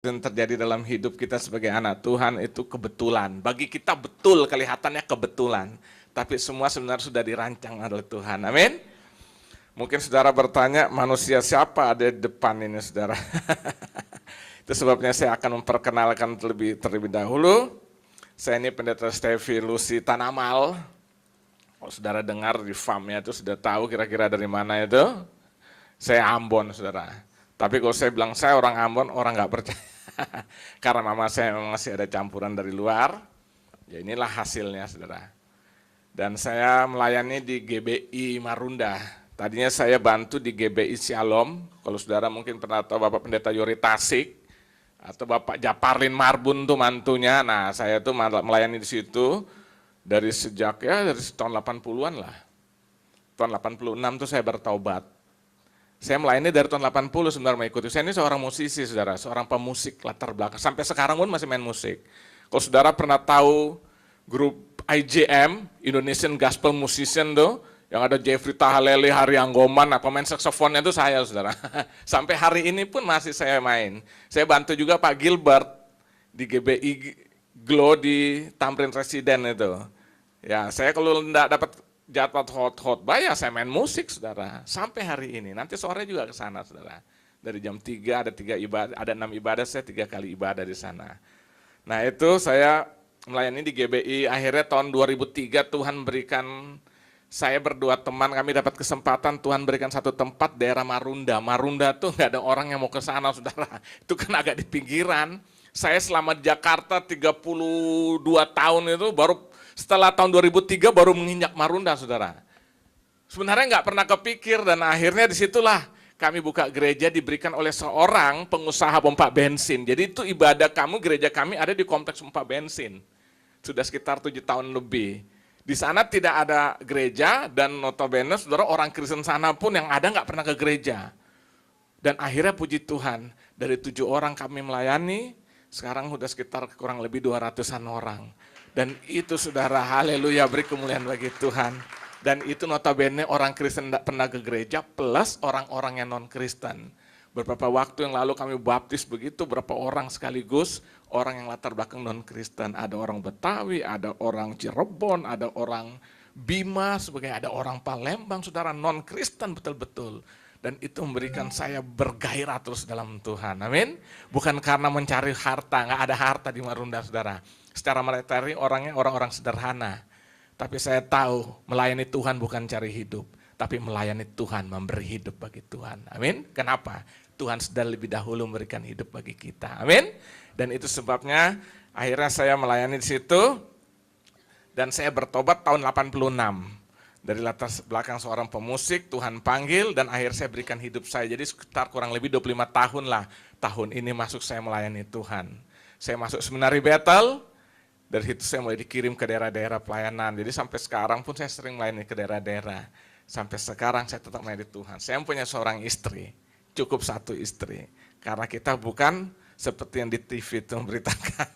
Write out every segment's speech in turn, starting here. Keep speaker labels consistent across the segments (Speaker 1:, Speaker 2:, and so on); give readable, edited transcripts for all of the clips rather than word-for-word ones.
Speaker 1: yang terjadi dalam hidup kita sebagai anak Tuhan itu kebetulan. Bagi kita betul, kelihatannya kebetulan. Tapi semua sebenarnya sudah dirancang oleh Tuhan. Amin. Mungkin saudara bertanya, manusia siapa ada di depan ini saudara? Itu sebabnya saya akan memperkenalkan terlebih dahulu. Saya ini pendeta Stevi Lucy Tanamal. Kalau saudara dengar di farmnya itu sudah tahu kira-kira dari mana itu. Saya Ambon saudara. Tapi kalau saya bilang saya orang Ambon, orang nggak percaya. Karena mama saya memang masih ada campuran dari luar. Ya inilah hasilnya saudara. Dan saya melayani di GBI Marunda. Tadinya saya bantu di GBI Shalom. Kalau saudara mungkin pernah tahu Bapak Pendeta Yori Tasik. Atau Bapak Japarlin Marbun tuh mantunya. Nah saya tuh melayani di situ. Dari sejak dari tahun 80-an lah. Tahun 86 tuh saya bertaubat. Saya melayani dari tahun 80 sebenarnya mengikuti. Saya ini seorang musisi saudara, seorang pemusik latar belakang. Sampai sekarang pun masih main musik. Kalau saudara pernah tahu grup IJM, Indonesian Gospel Musician tuh, yang ada Jeffrey Tahalele, Hari Anggoman, nah pemain saksofonnya itu saya saudara. Sampai hari ini pun masih saya main. Saya bantu juga Pak Gilbert di GBI Glow di Tamrin Residen itu. Ya saya kalau enggak dapat jadwal khotbah ya saya main musik saudara. Sampai hari ini, nanti sore juga ke sana saudara. Dari jam 3 ada 3 ibadah, ada 6 ibadah, saya 3 kali ibadah di sana. Nah itu saya melayani di GBI, akhirnya tahun 2003 Tuhan berikan saya berdua teman, kami dapat kesempatan Tuhan berikan satu tempat daerah Marunda. Marunda tuh nggak ada orang yang mau ke sana saudara. Itu kan agak di pinggiran. Saya selama di Jakarta 32 tahun itu baru setelah tahun 2003 baru menginjak Marunda saudara. Sebenarnya nggak pernah kepikir dan akhirnya disitulah kami buka gereja diberikan oleh seorang pengusaha pompa bensin. Jadi itu ibadah kamu, gereja kami ada di kompleks pompa bensin. Sudah sekitar 7 tahun lebih. Di sana tidak ada gereja dan notabene saudara orang Kristen sana pun yang ada nggak pernah ke gereja. Dan akhirnya puji Tuhan dari 7 orang kami melayani, sekarang sudah sekitar kurang lebih 200-an orang. Dan itu saudara, haleluya, beri kemuliaan bagi Tuhan. Dan itu notabene orang Kristen tidak pernah ke gereja plus orang-orang yang non-Kristen. Beberapa waktu yang lalu kami baptis begitu, berapa orang sekaligus, orang yang latar belakang non-Kristen. Ada orang Betawi, ada orang Cirebon, ada orang Bima, sebagai ada orang Palembang, saudara non-Kristen betul-betul. Dan itu memberikan saya bergairah terus dalam Tuhan, amin. Bukan karena mencari harta, nggak ada harta di Marunda saudara. Secara materi orangnya orang-orang sederhana. Tapi saya tahu melayani Tuhan bukan cari hidup, tapi melayani Tuhan memberi hidup bagi Tuhan, amin. Kenapa? Tuhan sudah lebih dahulu memberikan hidup bagi kita, amin. Dan itu sebabnya akhirnya saya melayani di situ dan saya bertobat tahun 86. Dari latar belakang seorang pemusik, Tuhan panggil dan akhirnya saya berikan hidup saya. Jadi sekitar kurang lebih 25 tahun lah. Tahun ini masuk saya melayani Tuhan. Saya masuk seminari Bethel, dari situ saya mulai dikirim ke daerah-daerah pelayanan. Jadi sampai sekarang pun saya sering melayani ke daerah-daerah. Sampai sekarang saya tetap melayani Tuhan. Saya punya seorang istri, cukup satu istri. Karena kita bukan seperti yang di TV itu memberitakan.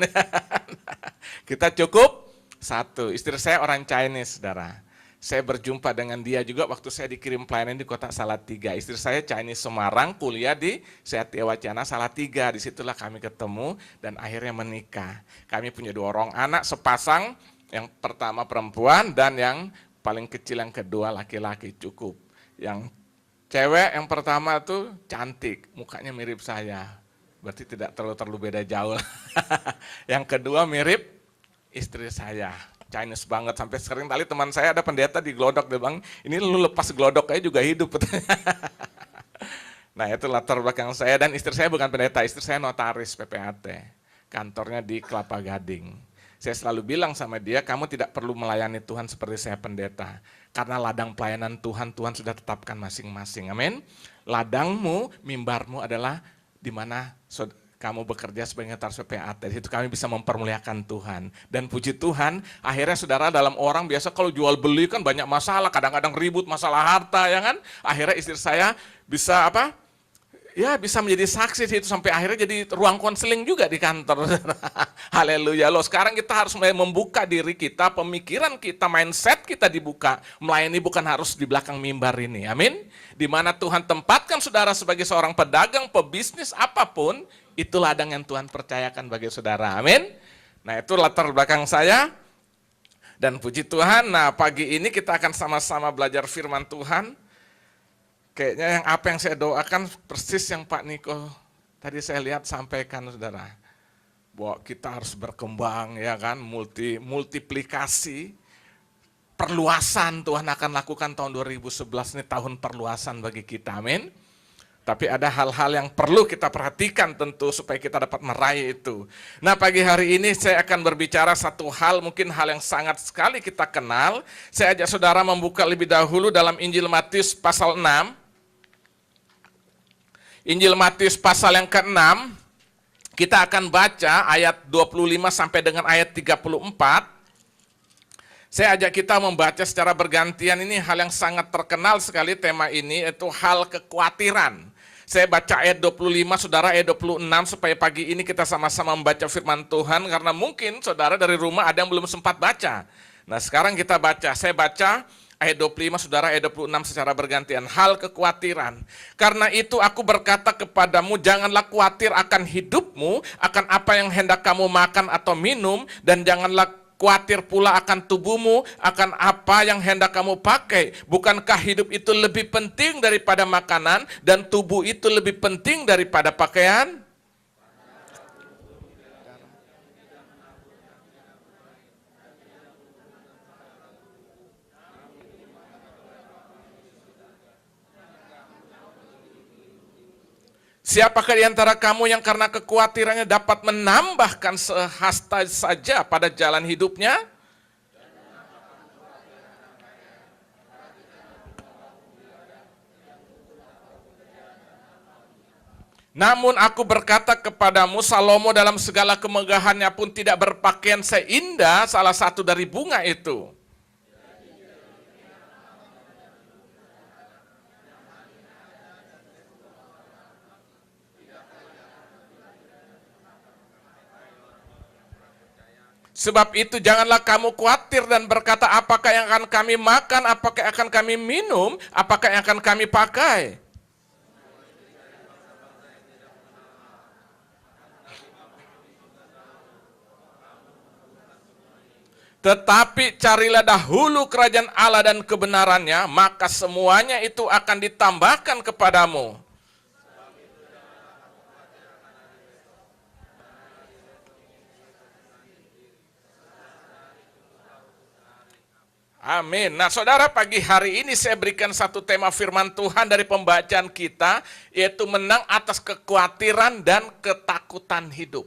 Speaker 1: Kita cukup satu. Istri saya orang Chinese, saudara. Saya berjumpa dengan dia juga waktu saya dikirim pelayanan di kota Salatiga. Istri saya Chinese Semarang, kuliah di Setia Wacana Salatiga. Disitulah kami ketemu dan akhirnya menikah. Kami punya 2 orang anak sepasang, yang pertama perempuan dan yang paling kecil yang kedua laki-laki, cukup. Yang cewek yang pertama tuh cantik, mukanya mirip saya. Berarti tidak terlalu beda jauh. Yang kedua mirip istri saya. Chinese banget, sampai sering kali teman saya ada pendeta di Glodok, dia bilang, ini lu lepas Glodok aja juga hidup. Nah itu latar belakang saya, dan istri saya bukan pendeta, istri saya notaris PPAT, kantornya di Kelapa Gading. Saya selalu bilang sama dia, kamu tidak perlu melayani Tuhan seperti saya pendeta, karena ladang pelayanan Tuhan, Tuhan sudah tetapkan masing-masing, amin. Ladangmu, mimbarmu adalah di mana kamu bekerja sebagai notaris PPAT, di situ kami bisa mempermuliakan Tuhan. Dan puji Tuhan, akhirnya saudara dalam orang biasa kalau jual beli kan banyak masalah, kadang-kadang ribut masalah harta ya kan. Akhirnya istri saya bisa apa? Ya bisa menjadi saksi di situ sampai akhirnya jadi ruang konseling juga di kantor. Haleluya loh, sekarang kita harus mulai membuka diri kita, pemikiran kita, mindset kita dibuka. Melayani bukan harus di belakang mimbar ini, amin. Di mana Tuhan tempatkan saudara sebagai seorang pedagang, pebisnis, apapun, Itu ladang yang Tuhan percayakan bagi saudara. Amin. Nah, itu latar belakang saya. Dan puji Tuhan, nah pagi ini kita akan sama-sama belajar firman Tuhan. Kayaknya apa yang saya doakan persis yang Pak Niko tadi saya lihat sampaikan, saudara. Bahwa kita harus berkembang, ya kan, multiplikasi, perluasan Tuhan akan lakukan tahun 2011 ini tahun perluasan bagi kita, amin. Tapi ada hal-hal yang perlu kita perhatikan tentu supaya kita dapat meraih itu. Nah, pagi hari ini saya akan berbicara satu hal, mungkin hal yang sangat sekali kita kenal. Saya ajak saudara membuka lebih dahulu dalam Injil Matius pasal 6. Injil Matius pasal yang ke-6. Kita akan baca ayat 25 sampai dengan ayat 34. Saya ajak kita membaca secara bergantian, ini hal yang sangat terkenal sekali tema ini, yaitu hal kekhawatiran. Saya baca ayat 25, saudara ayat 26, supaya pagi ini kita sama-sama membaca firman Tuhan, karena mungkin saudara dari rumah ada yang belum sempat baca. Nah, sekarang kita baca, saya baca ayat 25, saudara ayat 26 secara bergantian. Hal kekhawatiran. Karena itu aku berkata kepadamu, janganlah khawatir akan hidupmu, akan apa yang hendak kamu makan atau minum, dan janganlah khawatir pula akan tubuhmu, akan apa yang hendak kamu pakai. Bukankah hidup itu lebih penting daripada makanan, dan tubuh itu lebih penting daripada pakaian? Siapakah di antara kamu yang karena kekhawatirannya dapat menambahkan sehasta saja pada jalan hidupnya? Namun aku berkata kepadamu, Salomo dalam segala kemegahannya pun tidak berpakaian seindah salah satu dari bunga itu. Sebab itu janganlah kamu khawatir dan berkata, apakah yang akan kami makan, apakah yang akan kami minum, apakah yang akan kami pakai. Tetapi carilah dahulu kerajaan Allah dan kebenarannya, maka semuanya itu akan ditambahkan kepadamu. Amin. Nah, saudara, pagi hari ini saya berikan satu tema firman Tuhan dari pembacaan kita, yaitu menang atas kekhawatiran dan ketakutan hidup.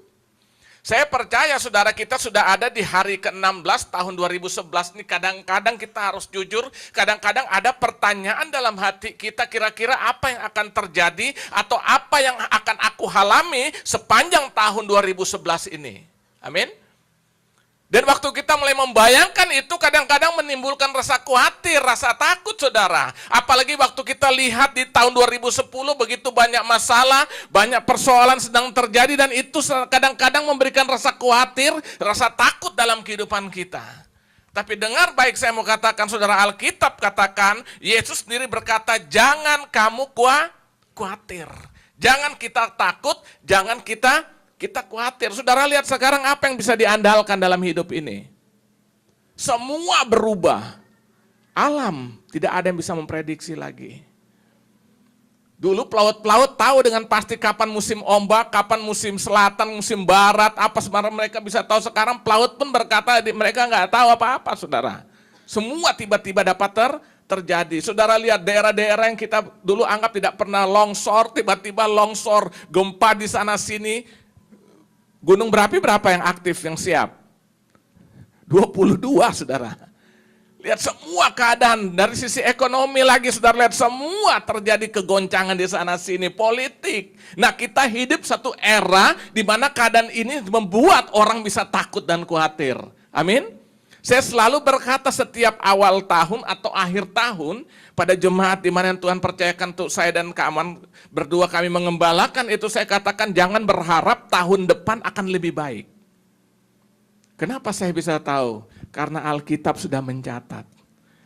Speaker 1: Saya percaya saudara, kita sudah ada di hari ke-16 tahun 2011 ini. Kadang-kadang kita harus jujur, kadang-kadang ada pertanyaan dalam hati kita, kira-kira apa yang akan terjadi atau apa yang akan aku alami sepanjang tahun 2011 ini. Amin. Dan waktu kita mulai membayangkan itu, kadang-kadang menimbulkan rasa khawatir, rasa takut, saudara. Apalagi waktu kita lihat di tahun 2010 begitu banyak masalah, banyak persoalan sedang terjadi, dan itu kadang-kadang memberikan rasa khawatir, rasa takut dalam kehidupan kita. Tapi dengar baik, saya mau katakan, saudara, Alkitab katakan, Yesus sendiri berkata, jangan kamu khawatir. Jangan kita takut, jangan kita khawatir. Saudara lihat sekarang apa yang bisa diandalkan dalam hidup ini. Semua berubah. Alam tidak ada yang bisa memprediksi lagi. Dulu pelaut-pelaut tahu dengan pasti kapan musim ombak, kapan musim selatan, musim barat, apa sebenarnya mereka bisa tahu. Sekarang pelaut pun berkata mereka nggak tahu apa-apa, saudara. Semua tiba-tiba dapat terjadi. Saudara lihat daerah-daerah yang kita dulu anggap tidak pernah longsor, tiba-tiba longsor, gempa di sana sini. Gunung berapi berapa yang aktif, yang siap? 22, saudara. Lihat semua keadaan, dari sisi ekonomi lagi, saudara lihat semua terjadi kegoncangan di sana sini, politik. Nah, kita hidup satu era di mana keadaan ini membuat orang bisa takut dan khawatir. Amin. Saya selalu berkata setiap awal tahun atau akhir tahun, pada jemaat di mana yang Tuhan percayakan untuk saya dan Kak Aman berdua kami mengembalakan itu, saya katakan jangan berharap tahun depan akan lebih baik. Kenapa saya bisa tahu? Karena Alkitab sudah mencatat,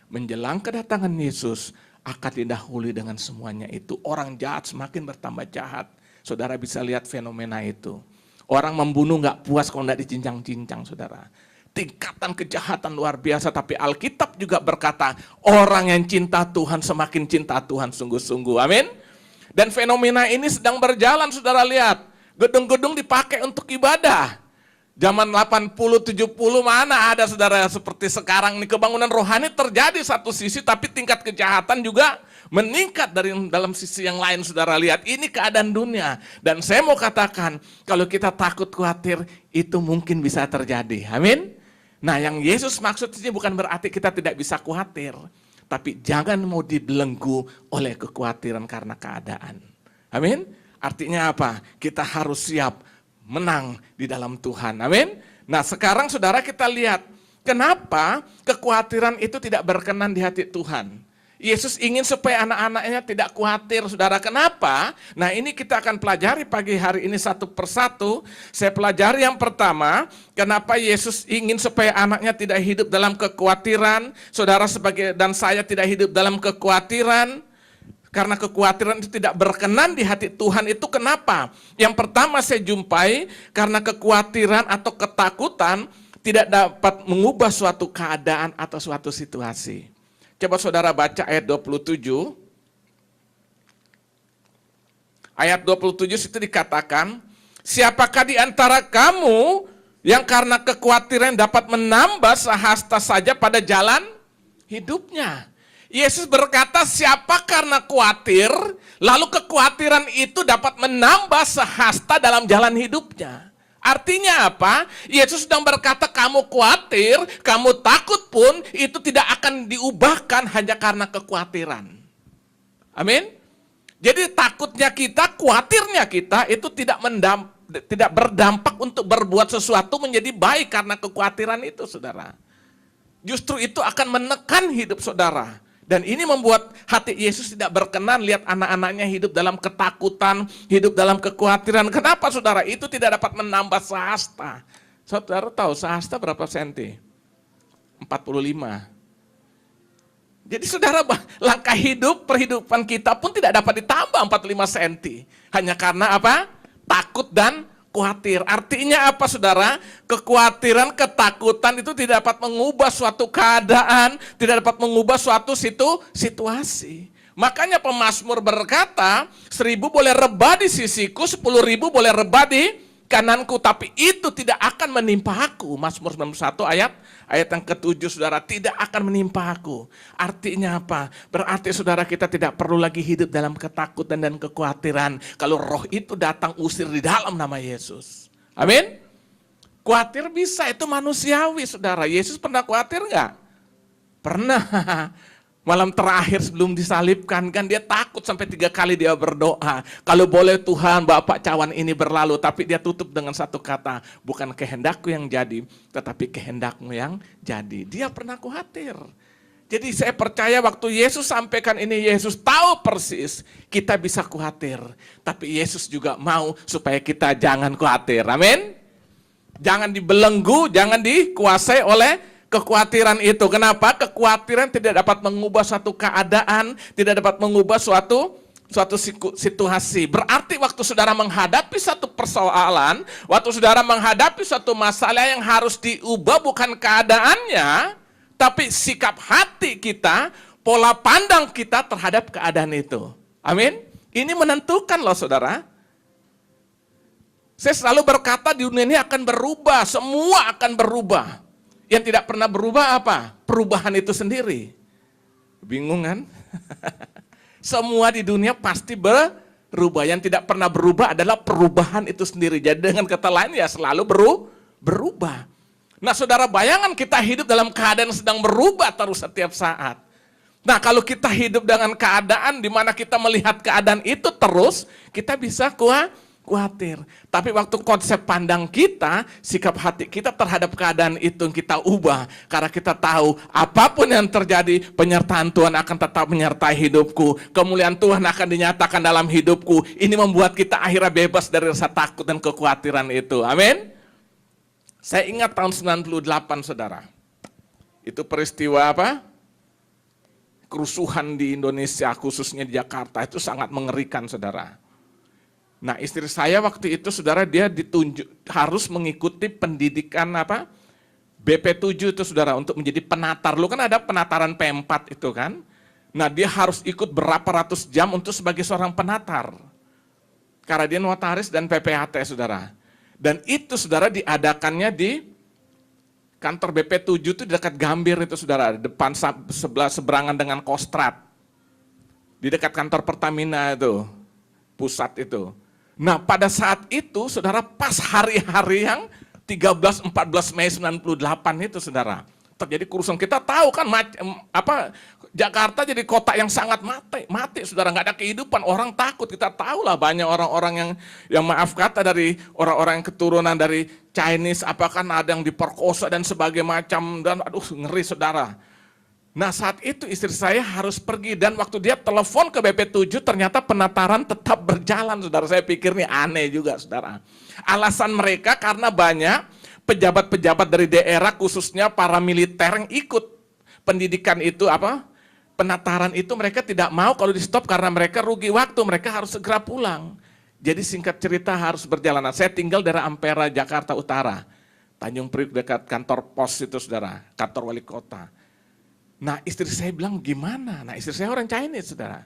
Speaker 1: menjelang kedatangan Yesus akan didahului dengan semuanya itu. Orang jahat semakin bertambah jahat, Saudara bisa lihat fenomena itu. Orang membunuh nggak puas kalau nggak dicincang-cincang, saudara. Tingkatan kejahatan luar biasa, tapi Alkitab juga berkata, orang yang cinta Tuhan semakin cinta Tuhan sungguh-sungguh. Amin. Dan fenomena ini sedang berjalan, saudara lihat. Gedung-gedung dipakai untuk ibadah. Zaman 80-70 mana ada saudara seperti sekarang nih, kebangunan rohani terjadi satu sisi, tapi tingkat kejahatan juga meningkat dari dalam sisi yang lain. Saudara lihat, ini keadaan dunia. Dan saya mau katakan, kalau kita takut khawatir, itu mungkin bisa terjadi. Amin. Nah, yang Yesus maksud ini bukan berarti kita tidak bisa khawatir, tapi jangan mau dibelenggu oleh kekhawatiran karena keadaan. Amin. Artinya apa? Kita harus siap menang di dalam Tuhan. Amin. Nah, sekarang saudara kita lihat, kenapa kekhawatiran itu tidak berkenan di hati Tuhan. Yesus ingin supaya anak-anaknya tidak khawatir, saudara. Kenapa? Nah, ini kita akan pelajari pagi hari ini satu persatu. Saya pelajari yang pertama, kenapa Yesus ingin supaya anaknya tidak hidup dalam kekhawatiran, saudara sebagai dan saya tidak hidup dalam kekhawatiran. Karena kekhawatiran itu tidak berkenan di hati Tuhan, itu kenapa? Yang pertama saya jumpai, karena kekhawatiran atau ketakutan tidak dapat mengubah suatu keadaan atau suatu situasi. Coba saudara baca ayat 27. Ayat 27 itu dikatakan, siapakah di antara kamu yang karena kekhawatiran dapat menambah sehasta saja pada jalan hidupnya? Yesus berkata, siapa karena khawatir, lalu kekhawatiran itu dapat menambah sehasta dalam jalan hidupnya. Artinya apa? Yesus sedang berkata, kamu khawatir, kamu takut pun, itu tidak akan diubahkan hanya karena kekhawatiran. Amin? Jadi takutnya kita, khawatirnya kita, itu tidak berdampak untuk berbuat sesuatu menjadi baik karena kekhawatiran itu, saudara. Justru itu akan menekan hidup saudara. Dan ini membuat hati Yesus tidak berkenan lihat anak-anaknya hidup dalam ketakutan, hidup dalam kekhawatiran. Kenapa saudara? Itu tidak dapat menambah sehasta. Saudara tahu sehasta berapa senti? 45. Jadi saudara, langkah hidup, perhidupan kita pun tidak dapat ditambah 45 senti. Hanya karena apa? Takut dan khawatir. Artinya apa saudara? Kekhawatiran, ketakutan itu tidak dapat mengubah suatu keadaan, tidak dapat mengubah suatu situasi. Makanya pemazmur berkata, 1000 boleh rebah di sisiku, 10.000 boleh rebah di kananku, tapi itu tidak akan menimpa aku. Mazmur 91 ayat yang ke-7, saudara, tidak akan menimpa aku. Artinya apa? Berarti saudara kita tidak perlu lagi hidup dalam ketakutan dan kekhawatiran. Kalau roh itu datang, usir di dalam nama Yesus. Amin? Khawatir bisa, itu manusiawi saudara. Yesus pernah khawatir enggak? Pernah. Malam terakhir sebelum disalibkan, kan dia takut sampai 3 kali dia berdoa. Kalau boleh Tuhan, Bapak cawan ini berlalu. Tapi dia tutup dengan satu kata, bukan kehendakku yang jadi, tetapi kehendakmu yang jadi. Dia pernah khawatir. Jadi saya percaya waktu Yesus sampaikan ini, Yesus tahu persis kita bisa khawatir. Tapi Yesus juga mau supaya kita jangan khawatir. Amin? Jangan dibelenggu, jangan dikuasai oleh kekhawatiran itu. Kenapa? Kekhawatiran tidak dapat mengubah suatu keadaan, tidak dapat mengubah suatu situasi. Berarti waktu saudara menghadapi satu persoalan, waktu saudara menghadapi suatu masalah, yang harus diubah bukan keadaannya, tapi sikap hati kita, pola pandang kita terhadap keadaan itu. Amin? Ini menentukan loh saudara. Saya selalu berkata di dunia ini akan berubah, semua akan berubah. Yang tidak pernah berubah apa? Perubahan itu sendiri. Bingung kan? Semua di dunia pasti berubah. Yang tidak pernah berubah adalah perubahan itu sendiri. Jadi dengan kata lain ya selalu berubah. Nah saudara, bayangan kita hidup dalam keadaan sedang berubah terus setiap saat. Nah kalau kita hidup dengan keadaan di mana kita melihat keadaan itu terus, kita bisa khawatir. Tapi waktu konsep pandang kita, sikap hati kita terhadap keadaan itu kita ubah. Karena kita tahu apapun yang terjadi, penyertaan Tuhan akan tetap menyertai hidupku. Kemuliaan Tuhan akan dinyatakan dalam hidupku. Ini membuat kita akhirnya bebas dari rasa takut dan kekhawatiran itu. Amin. Saya ingat tahun 98 saudara. Itu peristiwa apa? Kerusuhan di Indonesia, khususnya di Jakarta, itu sangat mengerikan saudara. Nah, istri saya waktu itu saudara dia ditunjuk harus mengikuti pendidikan apa? BP7 itu saudara untuk menjadi penatar. Lu kan ada penataran P4 itu kan. Nah, dia harus ikut berapa ratus jam untuk sebagai seorang penatar. Karena dia notaris dan PPHT saudara. Dan itu saudara diadakannya di kantor BP7 itu di dekat Gambir itu saudara, depan sebelah seberangan dengan Kostrad. Di dekat kantor Pertamina itu, pusat itu. Nah, pada saat itu saudara pas hari-hari yang 13-14 Mei 98 itu saudara, terjadi kerusuhan. Kita tahu kan Jakarta jadi kota yang sangat mati saudara, nggak ada kehidupan, orang takut. Kita tahu lah banyak orang-orang yang maaf kata dari orang-orang yang keturunan dari Chinese, apakah ada yang diperkosa dan sebagainya macam, dan aduh ngeri saudara. Nah, saat itu istri saya harus pergi dan waktu dia telepon ke BP7 ternyata penataran tetap berjalan saudara. Saya pikir nih aneh juga saudara. Alasan mereka karena banyak pejabat-pejabat dari daerah khususnya para militer yang ikut pendidikan itu penataran itu, mereka tidak mau kalau di stop karena mereka rugi waktu, mereka harus segera pulang. Jadi singkat cerita harus berjalan. Nah, saya tinggal dari Ampera, Jakarta Utara. Tanjung Priok dekat kantor pos itu saudara, kantor wali kota. Nah, istri saya bilang gimana? Nah, istri saya orang Chinese saudara.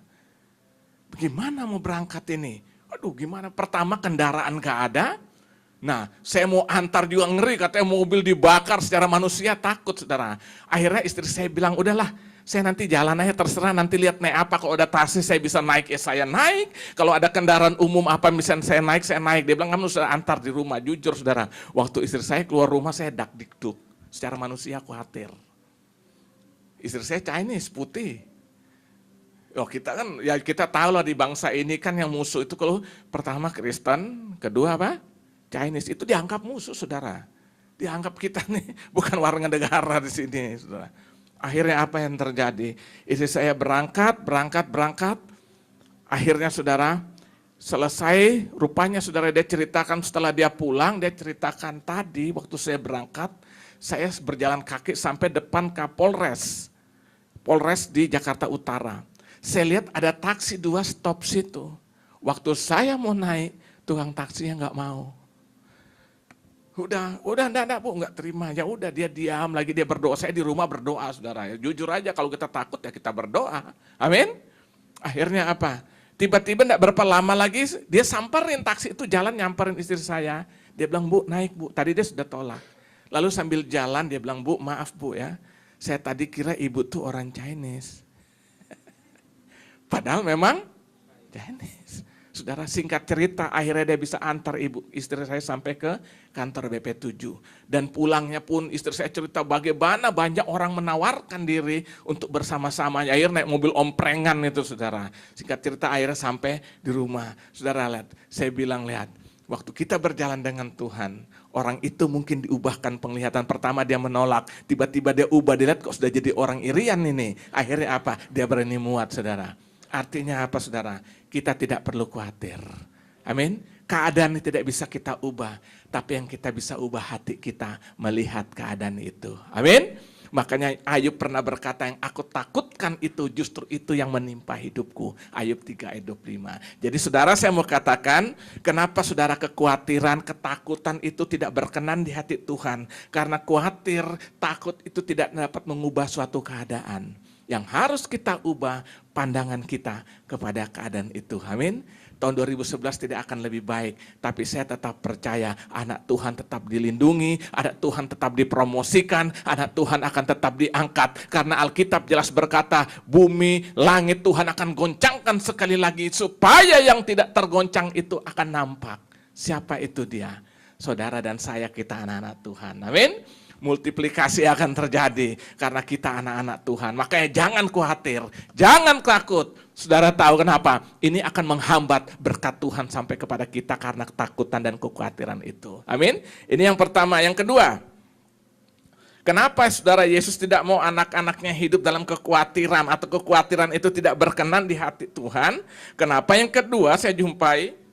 Speaker 1: Gimana mau berangkat ini? Aduh gimana, pertama kendaraan gak ada. Nah, saya mau antar juga ngeri, katanya mobil dibakar secara manusia, takut saudara. Akhirnya istri saya bilang, udahlah saya nanti jalan aja terserah, nanti lihat naik apa, kalau ada taksi saya bisa naik, ya saya naik. Kalau ada kendaraan umum apa misalnya saya naik, saya naik. Dia bilang kamu sudah antar di rumah. Jujur saudara, waktu istri saya keluar rumah saya dak-dikduk, secara manusia khawatir. Istri saya Chinese, putih. Oh kita kan, ya kita tahu lah di bangsa ini kan yang musuh itu kalau pertama Kristen, kedua apa? Chinese, itu dianggap musuh saudara. Dianggap kita nih bukan warga negara di sini saudara. Akhirnya apa yang terjadi? Istri saya berangkat. Akhirnya saudara, selesai rupanya saudara dia ceritakan setelah dia pulang, dia ceritakan tadi waktu saya berangkat, saya berjalan kaki sampai depan Polres di Jakarta Utara. Saya lihat ada taksi 2 stop situ. Waktu saya mau naik, tukang taksinya nggak mau. Udah enggak Bu, nggak terima. Ya udah dia diam lagi, dia berdoa. Saya di rumah berdoa saudara. Ya, jujur aja kalau kita takut ya kita berdoa. Amin. Akhirnya apa? Tiba-tiba enggak berapa lama lagi dia samperin taksi itu, jalan nyamperin istri saya. Dia bilang, "Bu, naik Bu." Tadi dia sudah tolak. Lalu sambil jalan dia bilang, "Bu, maaf Bu ya. Saya tadi kira ibu tuh orang Chinese." Padahal memang Chinese. Saudara, singkat cerita akhirnya dia bisa antar istri saya sampai ke kantor BP7. Dan pulangnya pun istri saya cerita bagaimana banyak orang menawarkan diri untuk bersama-sama. Akhirnya naik mobil omprengan itu saudara. Singkat cerita akhirnya sampai di rumah. Saudara lihat, saya bilang lihat, waktu kita berjalan dengan Tuhan, orang itu mungkin diubahkan penglihatan. Pertama dia menolak, tiba-tiba dia ubah, dilihat kok sudah jadi orang irian ini. Akhirnya apa? Dia berani muat saudara. Artinya apa saudara? Kita tidak perlu khawatir. Amin. Keadaan tidak bisa kita ubah, tapi yang kita bisa ubah hati kita melihat keadaan itu. Amin. Makanya Ayub pernah berkata, yang aku takutkan itu justru itu yang menimpa hidupku. Ayub 3 ayat 25. Jadi saudara, saya mau katakan, kenapa saudara kekhawatiran, ketakutan itu tidak berkenan di hati Tuhan. Karena khawatir, takut itu tidak dapat mengubah suatu keadaan. Yang harus kita ubah pandangan kita kepada keadaan itu. Amin. Tahun 2011 tidak akan lebih baik, tapi saya tetap percaya anak Tuhan tetap dilindungi, anak Tuhan tetap dipromosikan, anak Tuhan akan tetap diangkat. Karena Alkitab jelas berkata, bumi, langit Tuhan akan goncangkan sekali lagi, supaya yang tidak tergoncang itu akan nampak. Siapa itu dia? Saudara dan saya, kita anak-anak Tuhan. Amin. Multiplikasi akan terjadi karena kita anak-anak Tuhan. Makanya jangan khawatir, jangan takut. Saudara tahu kenapa? Ini akan menghambat berkat Tuhan sampai kepada kita karena ketakutan dan kekhawatiran itu. Amin. Ini yang pertama. Yang kedua, kenapa saudara Yesus tidak mau anak-anaknya hidup dalam kekhawatiran atau kekhawatiran itu tidak berkenan di hati Tuhan? Kenapa? Yang kedua saya jumpai,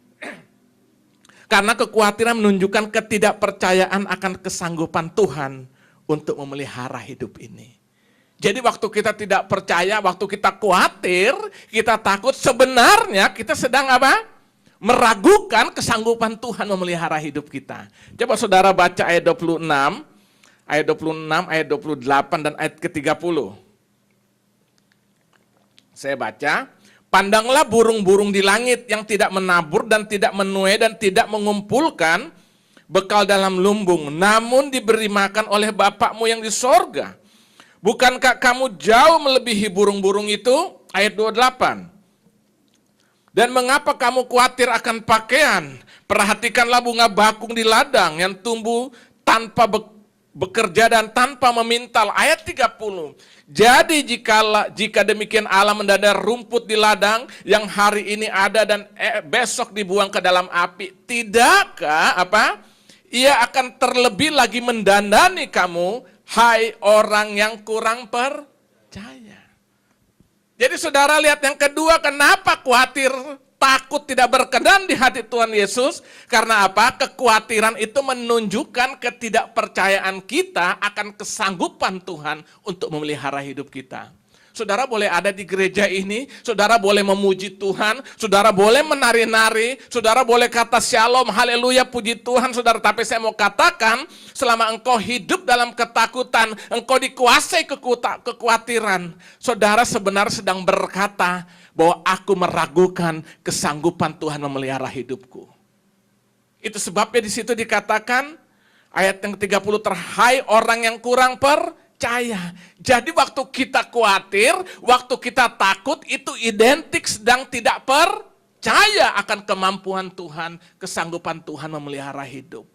Speaker 1: karena kekhawatiran menunjukkan ketidakpercayaan akan kesanggupan Tuhan untuk memelihara hidup ini. Jadi waktu kita tidak percaya, waktu kita khawatir, kita takut, sebenarnya kita sedang apa? meragukan kesanggupan Tuhan memelihara hidup kita. Coba saudara baca ayat 26, ayat 26, ayat 28 dan ayat ke-30. Saya baca, pandanglah burung-burung di langit yang tidak menabur dan tidak menuai dan tidak mengumpulkan bekal dalam lumbung, namun diberi makan oleh Bapakmu yang di sorga. Bukankah kamu jauh melebihi burung-burung itu? Ayat 28. Dan mengapa kamu khawatir akan pakaian? Perhatikanlah bunga bakung di ladang yang tumbuh tanpa bekerja dan tanpa memintal. Ayat 30. Jadi jika demikian Allah mendadar rumput di ladang yang hari ini ada dan besok dibuang ke dalam api, tidakkah Ia akan terlebih lagi mendandani kamu, hai orang yang kurang percaya. Jadi saudara lihat yang kedua, kenapa khawatir, takut tidak berkenan di hati Tuhan Yesus? Karena apa? Kekhawatiran itu menunjukkan ketidakpercayaan kita akan kesanggupan Tuhan untuk memelihara hidup kita. Saudara boleh ada di gereja ini, saudara boleh memuji Tuhan, saudara boleh menari-nari, saudara boleh kata shalom, haleluya, puji Tuhan, saudara. Tapi saya mau katakan, selama engkau hidup dalam ketakutan, engkau dikuasai kekhawatiran, saudara sebenarnya sedang berkata bahwa aku meragukan kesanggupan Tuhan memelihara hidupku. Itu sebabnya di situ dikatakan, ayat yang 30, terhai orang yang kurang percaya. Jadi waktu kita khawatir, waktu kita takut, itu identik sedang tidak percaya akan kemampuan Tuhan, kesanggupan Tuhan memelihara hidup.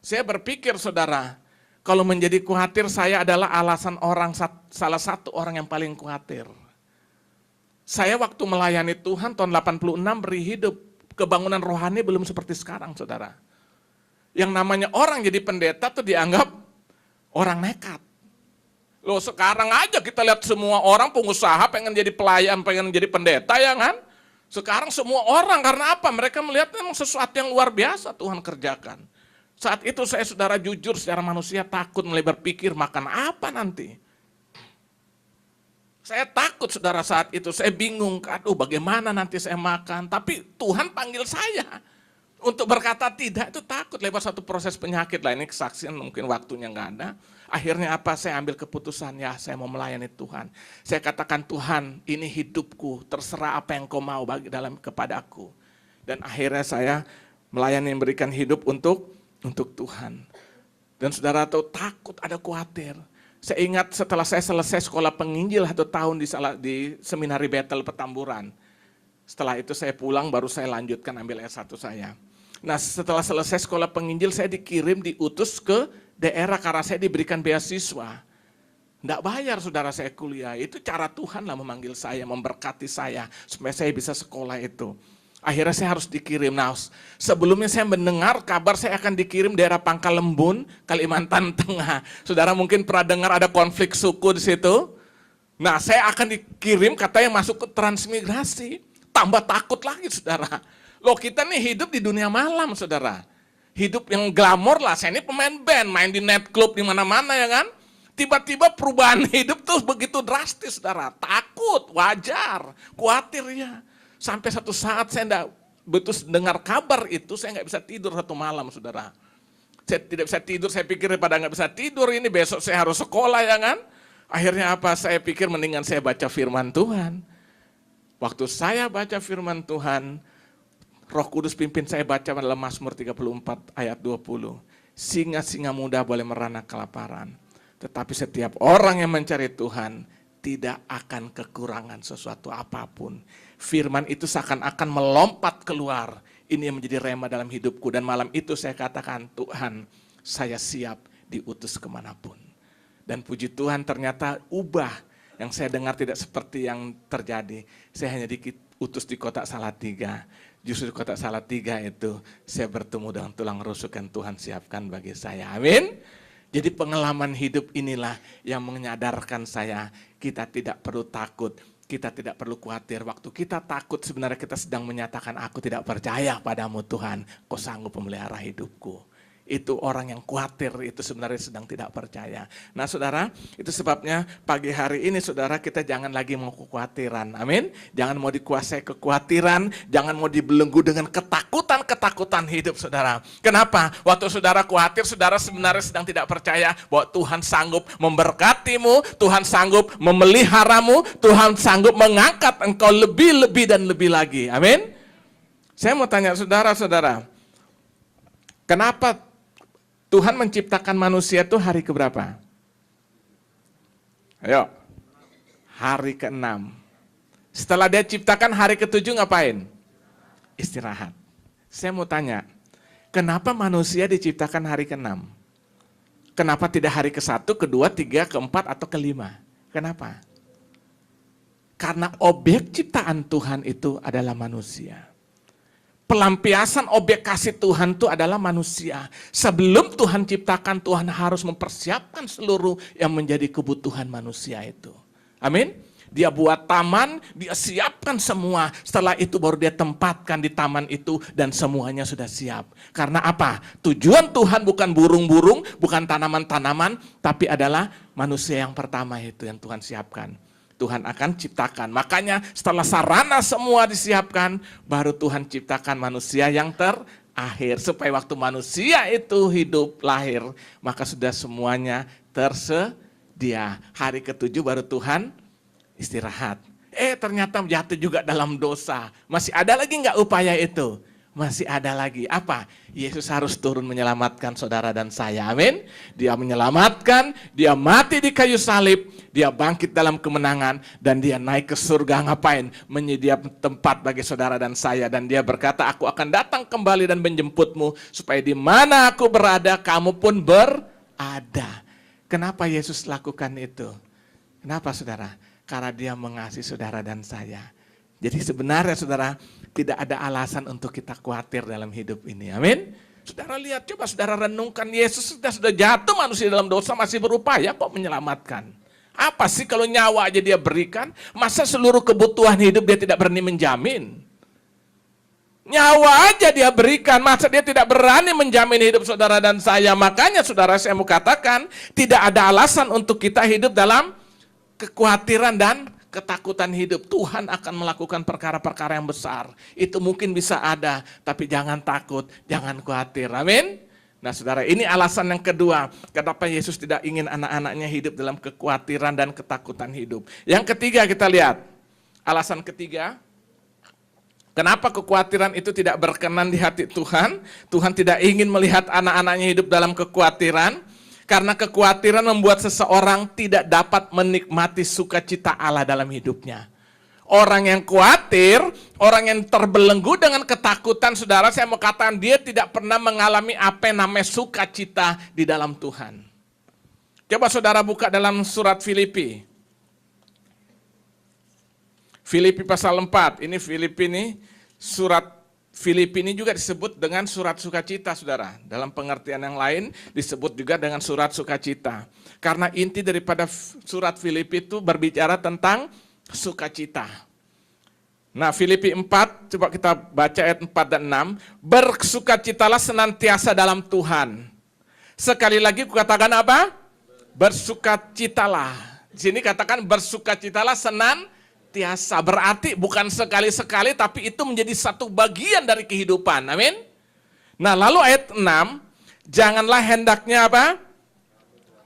Speaker 1: Saya berpikir saudara, kalau menjadi khawatir saya adalah alasan salah satu orang yang paling khawatir. Saya waktu melayani Tuhan tahun 86 beri hidup, kebangunan rohani belum seperti sekarang saudara. Yang namanya orang jadi pendeta tuh dianggap orang nekat. Loh sekarang aja kita lihat semua orang pengusaha pengen jadi pelayan, pengen jadi pendeta ya kan. Sekarang semua orang, karena apa? Mereka melihat memang sesuatu yang luar biasa Tuhan kerjakan. Saat itu saya saudara jujur secara manusia takut, mulai berpikir makan apa nanti. Saya takut saudara saat itu, saya bingung, aduh bagaimana nanti saya makan. Tapi Tuhan panggil saya untuk berkata tidak, itu takut lewat satu proses penyakit lah. Ini kesaksian mungkin waktunya nggak ada. Akhirnya apa? Saya ambil keputusan, ya saya mau melayani Tuhan. Saya katakan, Tuhan ini hidupku, terserah apa yang kau mau bagi dalam kepadaku. Dan akhirnya saya melayani, memberikan hidup untuk Tuhan. Dan saudara tahu takut, ada khawatir. Saya ingat setelah saya selesai sekolah penginjil 1 tahun di Seminari Bethel Petamburan. Setelah itu saya pulang baru saya lanjutkan ambil S1 saya. Nah setelah selesai sekolah penginjil saya diutus ke daerah karena saya diberikan beasiswa. Enggak bayar saudara saya kuliah, itu cara Tuhan lah memanggil saya, memberkati saya supaya saya bisa sekolah itu. Akhirnya saya harus dikirim. Nah sebelumnya saya mendengar kabar saya akan dikirim daerah Pangkalembun, Kalimantan Tengah. Saudara mungkin pernah dengar ada konflik suku di situ. Nah saya akan dikirim katanya masuk ke transmigrasi. Tambah takut lagi saudara. Loh kita nih hidup di dunia malam saudara. Hidup yang glamor lah, saya ini pemain band, main di net club di mana-mana ya kan. Tiba-tiba perubahan hidup tuh begitu drastis saudara. Takut, wajar, khawatir ya. Sampai satu saat saya enggak betul dengar kabar itu, saya nggak bisa tidur satu malam saudara. Saya tidak bisa tidur, saya pikir pada nggak bisa tidur ini besok saya harus sekolah ya kan. Akhirnya apa? Saya pikir mendingan saya baca firman Tuhan. Waktu saya baca firman Tuhan, Roh Kudus pimpin saya baca dalam Mazmur 34 ayat 20. Singa-singa muda boleh merana kelaparan, tetapi setiap orang yang mencari Tuhan tidak akan kekurangan sesuatu apapun. Firman itu seakan-akan melompat keluar. Ini yang menjadi rema dalam hidupku. Dan malam itu saya katakan, Tuhan saya siap diutus kemanapun. Dan puji Tuhan ternyata ubah. Yang saya dengar tidak seperti yang terjadi. Saya hanya diutus di kota Salatiga. Justru di kota Salatiga itu saya bertemu dengan tulang rusuk yang Tuhan siapkan bagi saya. Amin. Jadi pengalaman hidup inilah yang menyadarkan saya, kita tidak perlu takut, kita tidak perlu khawatir. Waktu kita takut sebenarnya kita sedang menyatakan, aku tidak percaya padamu Tuhan, kau sanggup memelihara hidupku. Itu orang yang khawatir, itu sebenarnya sedang tidak percaya. Nah saudara, itu sebabnya pagi hari ini saudara kita jangan lagi mau kekhawatiran. Amin. Jangan mau dikuasai kekhawatiran, jangan mau dibelenggu dengan ketakutan hidup saudara. Kenapa? Waktu saudara khawatir, saudara sebenarnya sedang tidak percaya bahwa Tuhan sanggup memberkatimu, Tuhan sanggup memeliharamu, Tuhan sanggup mengangkat engkau lebih dan lebih lagi. Amin. Saya mau tanya saudara-saudara, kenapa Tuhan menciptakan manusia itu hari keberapa? Ayo, hari ke-6. Setelah dia ciptakan hari ke-7 ngapain? Istirahat. Saya mau tanya, kenapa manusia diciptakan hari ke-6? Kenapa tidak hari ke-1, ke-2, 3, ke-4, atau ke-5? Kenapa? Karena objek ciptaan Tuhan itu adalah manusia. Pelampiasan objek kasih Tuhan itu adalah manusia. Sebelum Tuhan ciptakan, Tuhan harus mempersiapkan seluruh yang menjadi kebutuhan manusia itu. Amin. Dia buat taman, dia siapkan semua. Setelah itu baru dia tempatkan di taman itu dan semuanya sudah siap. Karena apa? Tujuan Tuhan bukan burung-burung, bukan tanaman-tanaman, tapi adalah manusia yang pertama itu yang Tuhan siapkan. Tuhan akan ciptakan. Makanya setelah sarana semua disiapkan, baru Tuhan ciptakan manusia yang terakhir. Supaya waktu manusia itu hidup, lahir, maka sudah semuanya tersedia. Hari ke-7 baru Tuhan istirahat. Ternyata jatuh juga dalam dosa. Masih ada lagi nggak upaya itu? Masih ada lagi. Apa? Yesus harus turun menyelamatkan saudara dan saya. Amin. Dia menyelamatkan, dia mati di kayu salib, dia bangkit dalam kemenangan, dan dia naik ke surga. Ngapain? Menyediakan tempat bagi saudara dan saya. Dan dia berkata, aku akan datang kembali dan menjemputmu, supaya di mana aku berada, kamu pun berada. Kenapa Yesus lakukan itu? Kenapa saudara? Karena dia mengasihi saudara dan saya. Jadi sebenarnya saudara, tidak ada alasan untuk kita khawatir dalam hidup ini. Amin. Saudara lihat, coba saudara renungkan, Yesus sudah jatuh manusia dalam dosa, masih berupaya kok menyelamatkan. Apa sih kalau nyawa aja dia berikan, masa seluruh kebutuhan hidup dia tidak berani menjamin? Nyawa aja dia berikan, masa dia tidak berani menjamin hidup saudara dan saya? Makanya saudara, saya mau katakan, tidak ada alasan untuk kita hidup dalam kekhawatiran dan ketakutan hidup. Tuhan akan melakukan perkara-perkara yang besar. Itu mungkin bisa ada, tapi jangan takut, jangan khawatir. Amin. Nah saudara, ini alasan yang kedua, kenapa Yesus tidak ingin anak-anaknya hidup dalam kekhawatiran dan ketakutan hidup. Yang ketiga kita lihat, alasan ketiga, kenapa kekhawatiran itu tidak berkenan di hati Tuhan. Tuhan tidak ingin melihat anak-anaknya hidup dalam kekhawatiran. Karena kekhawatiran membuat seseorang tidak dapat menikmati sukacita Allah dalam hidupnya. Orang yang khawatir, orang yang terbelenggu dengan ketakutan, saudara, saya mau katakan dia tidak pernah mengalami apa yang namanya sukacita di dalam Tuhan. Coba saudara buka dalam surat Filipi. Filipi pasal 4, ini Filipi ini surat Filipi ini juga disebut dengan surat sukacita, saudara. Dalam pengertian yang lain disebut juga dengan surat sukacita. Karena inti daripada surat Filipi itu berbicara tentang sukacita. Nah, Filipi 4, coba kita baca ayat 4 dan 6. Bersukacitalah senantiasa dalam Tuhan. Sekali lagi kukatakan apa? Bersukacitalah. Di sini katakan bersukacitalah senantiasa. Berarti bukan sekali-sekali, tapi itu menjadi satu bagian dari kehidupan. Amin. Nah lalu ayat 6, janganlah hendaknya apa?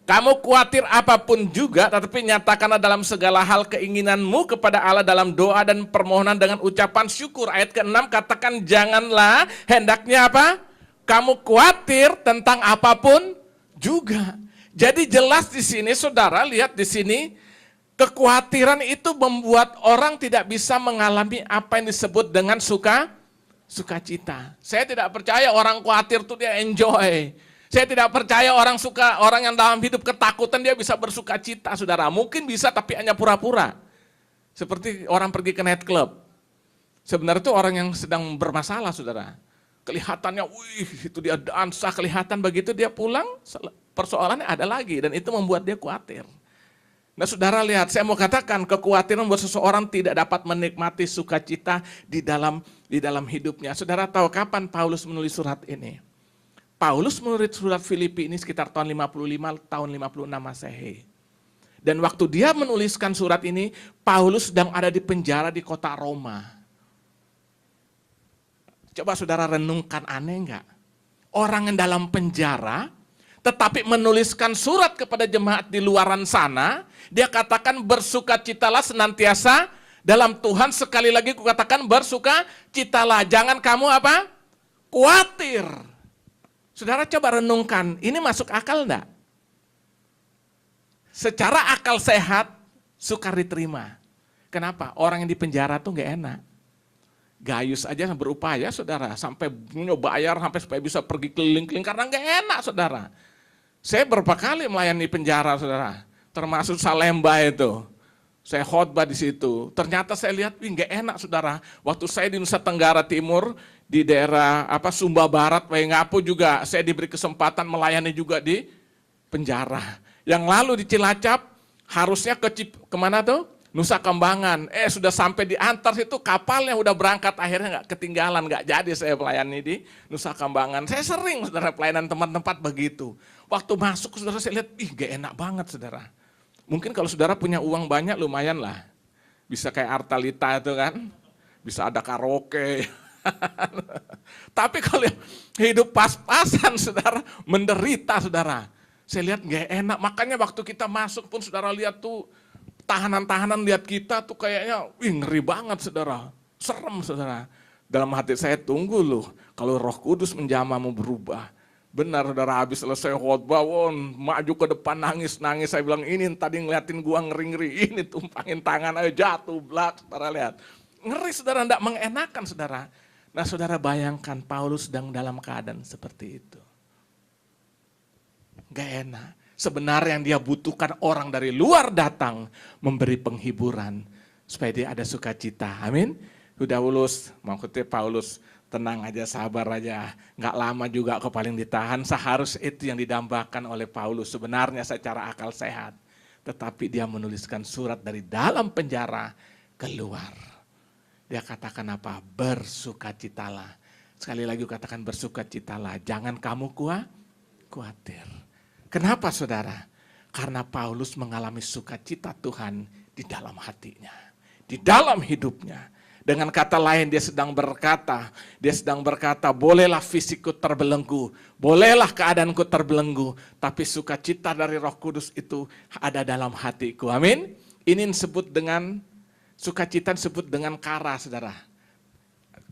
Speaker 1: Kamu khawatir apapun juga, tetapi nyatakanlah dalam segala hal keinginanmu kepada Allah dalam doa dan permohonan dengan ucapan syukur. Ayat ke-6 katakan janganlah hendaknya apa? Kamu khawatir tentang apapun juga. Jadi jelas di sini saudara, lihat di sini, kekhawatiran itu membuat orang tidak bisa mengalami apa yang disebut dengan sukacita. Saya tidak percaya orang khawatir itu dia enjoy. Saya tidak percaya orang yang dalam hidup ketakutan dia bisa bersukacita, saudara. Mungkin bisa tapi hanya pura-pura. Seperti orang pergi ke night club. Sebenarnya itu orang yang sedang bermasalah, saudara. Kelihatannya, wih itu dia dansa, kelihatan begitu dia pulang, persoalannya ada lagi. Dan itu membuat dia khawatir. Nah saudara lihat, saya mau katakan kekhawatiran membuat seseorang tidak dapat menikmati sukacita di dalam hidupnya. Saudara tahu kapan Paulus menulis surat ini? Paulus menulis surat Filipi ini sekitar tahun 55, tahun 56 Masehi. Dan waktu dia menuliskan surat ini, Paulus sedang ada di penjara di kota Roma. Coba saudara renungkan, aneh enggak? Orang yang dalam penjara, tetapi menuliskan surat kepada jemaat di luaran sana, dia katakan bersukacitalah senantiasa dalam Tuhan, sekali lagi kukatakan bersukacitalah, jangan kamu apa? Khawatir. Saudara coba renungkan, ini masuk akal enggak? Secara akal sehat, sukar diterima. Kenapa? Orang yang di penjara tuh enggak enak. Gayus aja berupaya saudara, sampai bayar sampai supaya bisa pergi keliling-keliling karena enggak enak saudara. Saya berapa kali melayani penjara saudara, termasuk Salemba itu. Saya khotbah di situ. Ternyata saya lihat, enggak enak saudara. Waktu saya di Nusa Tenggara Timur, di daerah Sumba Barat, Waingapu juga, saya diberi kesempatan melayani juga di penjara. Yang lalu di Cilacap, harusnya kemana tuh? Nusa Kambangan. Sudah sampai di Antar situ, kapalnya udah berangkat, akhirnya nggak ketinggalan, nggak jadi saya melayani di Nusa Kambangan. Saya sering saudara pelayanan tempat-tempat begitu. Waktu masuk saudara saya lihat, gak enak banget saudara. Mungkin kalau saudara punya uang banyak lumayan lah. Bisa kayak Artalita itu kan, bisa ada karaoke. Tapi kalau hidup pas-pasan saudara, menderita saudara. Saya lihat gak enak, makanya waktu kita masuk pun saudara lihat tuh, tahanan-tahanan lihat kita tuh kayaknya, ngeri banget saudara. Serem saudara. Dalam hati saya tunggu loh, kalau Roh Kudus menjamah mau berubah. Benar saudara, habis selesai khotbah, maju ke depan nangis-nangis. Saya bilang ini tadi ngeliatin gua ngeri-ngeri, ini tumpangin tangan ayo jatuh, blak, saudara lihat. Ngeri saudara, enggak mengenakan saudara. Nah saudara bayangkan Paulus sedang dalam keadaan seperti itu. Gak enak. Sebenarnya yang dia butuhkan orang dari luar datang memberi penghiburan supaya dia ada sukacita. Amin. Sudah lulus, maksudnya Paulus tenang aja, sabar aja. Gak lama juga kok paling ditahan. Seharusnya itu yang didambakan oleh Paulus sebenarnya secara akal sehat. Tetapi dia menuliskan surat dari dalam penjara keluar. Dia katakan apa? Bersukacitalah. Sekali lagi katakan bersukacitalah. Jangan kamu khawatir. Kenapa saudara? Karena Paulus mengalami sukacita Tuhan di dalam hatinya, di dalam hidupnya. Dengan kata lain dia sedang berkata, bolehlah fisikku terbelenggu, bolehlah keadaanku terbelenggu, tapi sukacita dari Roh Kudus itu ada dalam hatiku. Amin. Ini disebut dengan, sukacita disebut dengan kara saudara.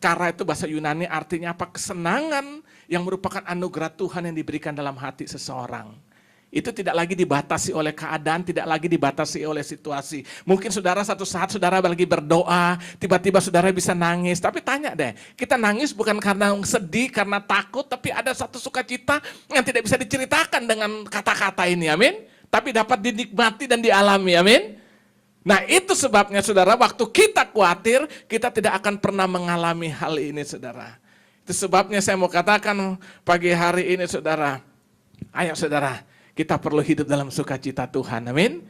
Speaker 1: Kara itu bahasa Yunani artinya apa? Kesenangan yang merupakan anugerah Tuhan yang diberikan dalam hati seseorang. Itu tidak lagi dibatasi oleh keadaan, tidak lagi dibatasi oleh situasi. Mungkin saudara satu saat saudara lagi berdoa, tiba-tiba saudara bisa nangis. Tapi tanya deh, kita nangis bukan karena sedih, karena takut, tapi ada satu sukacita yang tidak bisa diceritakan dengan kata-kata ini, amin. Tapi dapat dinikmati dan dialami, amin. Nah itu sebabnya saudara, waktu kita khawatir, kita tidak akan pernah mengalami hal ini saudara. Itu sebabnya saya mau katakan pagi hari ini saudara, ayo saudara, kita perlu hidup dalam sukacita Tuhan, amin.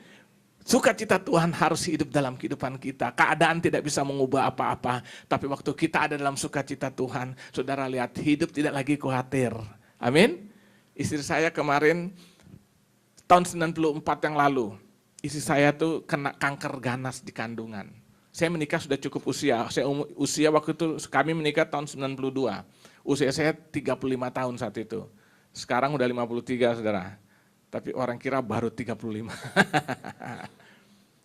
Speaker 1: Sukacita Tuhan harus hidup dalam kehidupan kita. Keadaan tidak bisa mengubah apa-apa, tapi waktu kita ada dalam sukacita Tuhan, saudara lihat hidup tidak lagi khawatir, amin. Istri saya kemarin, tahun 94 yang lalu, istri saya tuh kena kanker ganas di kandungan. Saya menikah sudah cukup usia, usia waktu itu kami menikah tahun 92, usia saya 35 tahun saat itu. Sekarang udah 53 saudara. Tapi orang kira baru 35.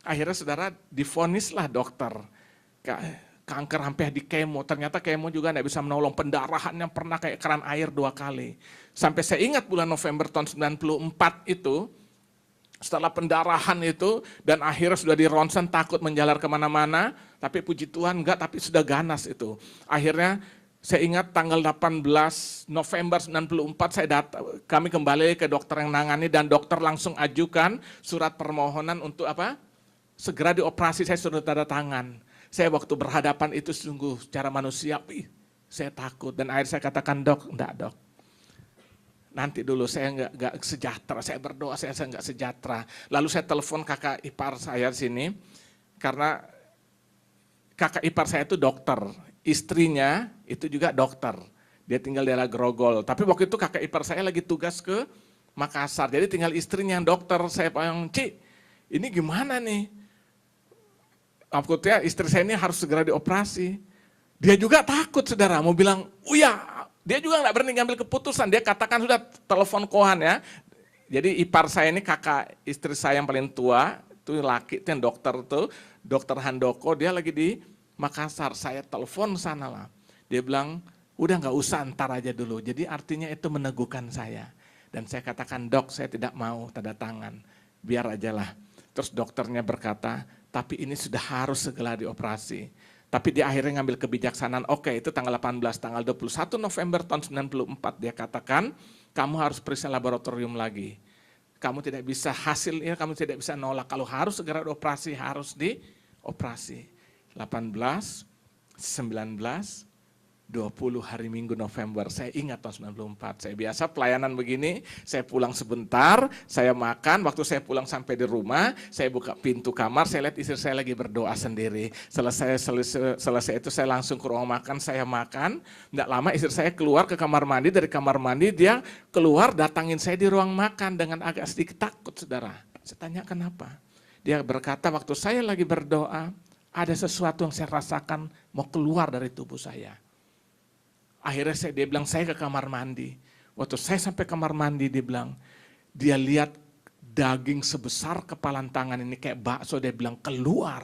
Speaker 1: Akhirnya saudara divonislah dokter. Kanker hampir di kemo. Ternyata kemo juga tidak bisa menolong. Pendarahan yang pernah kayak keran air 2 kali. Sampai saya ingat bulan November tahun 94 itu. Setelah pendarahan itu. Dan akhirnya sudah di ronsen takut menjalar kemana-mana. Tapi puji Tuhan enggak, tapi sudah ganas itu. Akhirnya saya ingat tanggal 18 November 94 kami kembali ke dokter yang nangani dan dokter langsung ajukan surat permohonan untuk apa? Segera dioperasi, saya suruh tanda tangan. Saya waktu berhadapan itu sungguh secara manusiawi, saya takut dan akhirnya saya katakan enggak dok. Nanti dulu saya enggak sejahtera, saya berdoa saya enggak sejahtera. Lalu saya telepon kakak ipar saya di sini karena kakak ipar saya itu dokter. Istrinya itu juga dokter. Dia tinggal di daerah Grogol. Tapi waktu itu kakak ipar saya lagi tugas ke Makassar. Jadi tinggal istrinya yang dokter. Saya bilang, Ci, ini gimana nih? Maksudnya istri saya ini harus segera dioperasi. Dia juga takut saudara, mau bilang, oh ya, dia juga nggak berani ngambil keputusan. Dia katakan sudah telepon kohan ya. Jadi ipar saya ini kakak istri saya yang paling tua, itu laki, itu yang dokter tuh, dokter Handoko, dia lagi di Makassar. Saya telepon sana lah. Dia bilang, udah nggak usah, ntar aja dulu. Jadi artinya itu meneguhkan saya. Dan saya katakan, dok saya tidak mau tanda tangan, biar aja lah. Terus dokternya berkata, tapi ini sudah harus segera dioperasi. Tapi dia akhirnya ngambil kebijaksanaan, oke itu tanggal 18, tanggal 21 November tahun 94 dia katakan, kamu harus periksa laboratorium lagi. Kamu tidak bisa hasilnya, kamu tidak bisa nolak. Kalau harus segera dioperasi, harus dioperasi. 18, 19, 20 hari Minggu November, saya ingat tahun 94, saya biasa pelayanan begini, saya pulang sebentar, saya makan, waktu saya pulang sampai di rumah, saya buka pintu kamar, saya lihat istri saya lagi berdoa sendiri, selesai itu saya langsung ke ruang makan, saya makan, tidak lama istri saya keluar ke kamar mandi, dari kamar mandi dia keluar datangin saya di ruang makan dengan agak sedikit takut saudara, saya tanya kenapa, dia berkata waktu saya lagi berdoa, ada sesuatu yang saya rasakan mau keluar dari tubuh saya. Akhirnya dia bilang, saya ke kamar mandi. Waktu saya sampai kamar mandi, dia bilang, dia lihat daging sebesar kepalan tangan ini kayak bakso, dia bilang keluar.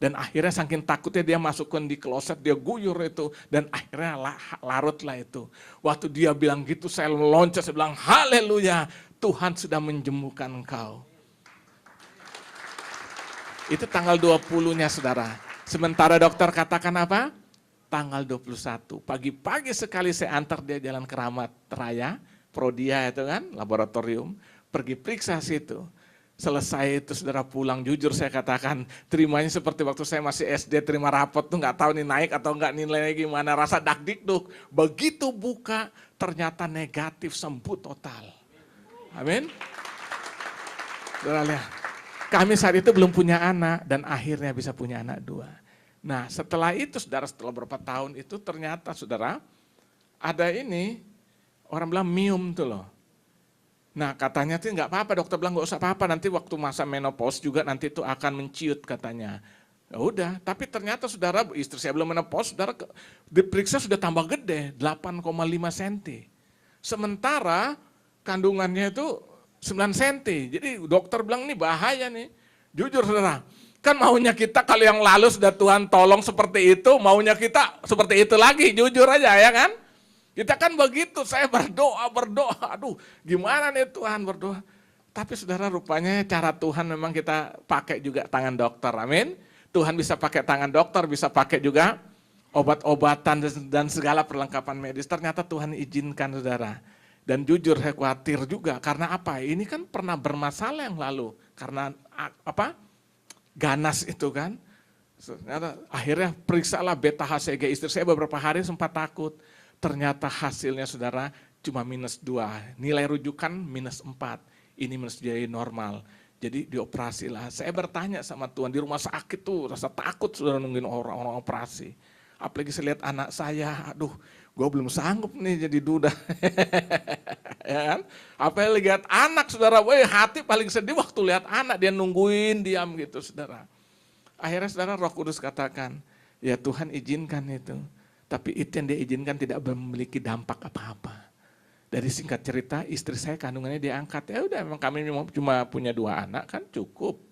Speaker 1: Dan akhirnya saking takutnya dia masukkan di kloset, dia guyur itu. Dan akhirnya larutlah itu. Waktu dia bilang gitu, saya loncat, saya bilang, haleluya, Tuhan sudah menjembuhkan engkau. Itu tanggal 20-nya saudara. Sementara dokter katakan apa? Tanggal 21, pagi-pagi sekali saya antar dia jalan ke Ramat Raya, Prodia itu kan, laboratorium, pergi periksa situ. Selesai itu saudara pulang, jujur saya katakan, terimanya seperti waktu saya masih SD terima rapot tuh nggak tahu nih naik atau nggak nilainya gimana, rasa dakdikduk. Begitu buka, ternyata negatif, sembuh total. Amin. Saudara lihat, kami saat itu belum punya anak dan akhirnya bisa punya anak 2. Nah setelah itu saudara, setelah beberapa tahun itu ternyata saudara, ada ini, orang bilang mium tuh loh. Nah katanya tuh nggak apa-apa, dokter bilang nggak usah apa-apa, nanti waktu masa menopause juga nanti itu akan menciut katanya. Ya udah, tapi ternyata saudara, istri saya belum menopause, saudara diperiksa sudah tambah gede, 8,5 cm. Sementara kandungannya itu 9 cm, jadi dokter bilang ini bahaya nih. Jujur saudara, kan maunya kita kalau yang lalu sudah Tuhan tolong seperti itu, maunya kita seperti itu lagi, jujur aja ya kan. Kita kan begitu, saya berdoa, aduh gimana nih Tuhan berdoa. Tapi saudara rupanya cara Tuhan memang kita pakai juga tangan dokter, amin. Tuhan bisa pakai tangan dokter, bisa pakai juga obat-obatan dan segala perlengkapan medis. Ternyata Tuhan izinkan saudara. Dan jujur saya khawatir juga, karena apa? Ini kan pernah bermasalah yang lalu, karena apa? Ganas itu kan, akhirnya periksalah beta HCG, istri saya beberapa hari sempat takut, ternyata hasilnya saudara cuma -2, nilai rujukan -4, ini menjadi normal, jadi dioperasi lah. Saya bertanya sama Tuhan, di rumah sakit tuh rasa takut sudah nungguin orang-orang operasi, apalagi saya lihat anak saya, aduh gue belum sanggup nih jadi duda, ya kan? Apalagi lihat anak saudara, hati paling sedih waktu lihat anak dia nungguin diam gitu saudara. Akhirnya saudara Roh Kudus katakan, ya Tuhan izinkan itu, tapi itu yang dia izinkan tidak memiliki dampak apa-apa. Dari singkat cerita istri saya kandungannya diangkat, ya udah memang kami cuma punya 2 anak kan cukup,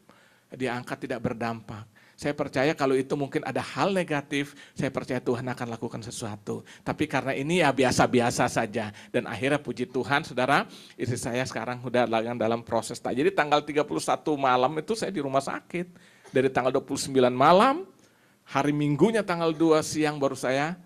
Speaker 1: diangkat tidak berdampak. Saya percaya kalau itu mungkin ada hal negatif, saya percaya Tuhan akan lakukan sesuatu. Tapi karena ini ya biasa-biasa saja. Dan akhirnya puji Tuhan, saudara, istri saya sekarang sudah dalam proses. Jadi tanggal 31 malam itu saya di rumah sakit. Dari tanggal 29 malam, hari Minggunya tanggal 2 siang baru saya